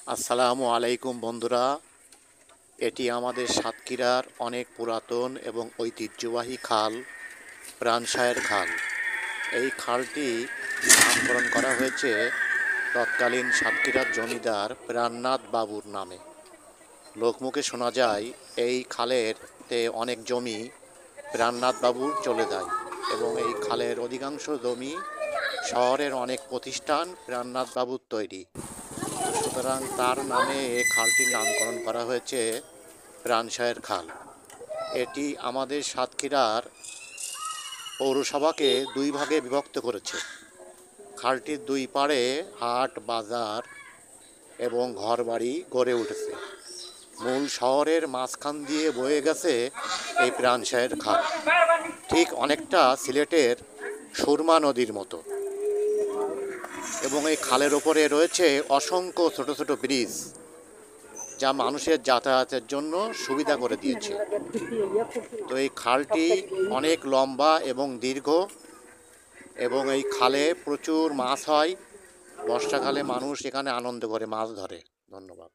আসসালামু আলাইকুম বন্ধুরা। এটি আমাদের সাতক্ষীরার অনেক পুরাতন এবং ঐতিহ্যবাহী খাল, প্রাণসায়ের খাল। এই খালটি নামকরণ করা হয়েছে তৎকালীন সাতক্ষীরার জমিদার প্রাণনাথ বাবুর নামে। লোকমুখে শোনা যায় এই খালেরতে অনেক জমি প্রাণনাথ বাবুর চলে যায় এবং এই খালের অধিকাংশ জমি শহরের অনেক প্রতিষ্ঠান প্রাণনাথ বাবুর তৈরি। সুতরাং তার নামে এই খালটির নামকরণ করা হয়েছে প্রাণসায়ের খাল। এটি আমাদের সাতক্ষীরার পৌরসভাকে দুই ভাগে বিভক্ত করেছে। খালটির দুই পাড়ে হাট, বাজার এবং ঘরবাড়ি গড়ে উঠেছে। মূল শহরের মাঝখান দিয়ে বয়ে গেছে এই প্রাণসায়ের খাল, ঠিক অনেকটা সিলেটের সুরমা নদীর মতো। এবং এই খালের ওপরে রয়েছে অসংখ্য ছোট ছোট ব্রিজ, যা মানুষের যাতায়াতের জন্য সুবিধা করে দিয়েছে। তো এই খালটি অনেক লম্বা এবং দীর্ঘ এবং এই খালে প্রচুর মাছ হয়। বর্ষাকালে মানুষ এখানে আনন্দ করে মাছ ধরে। ধন্যবাদ।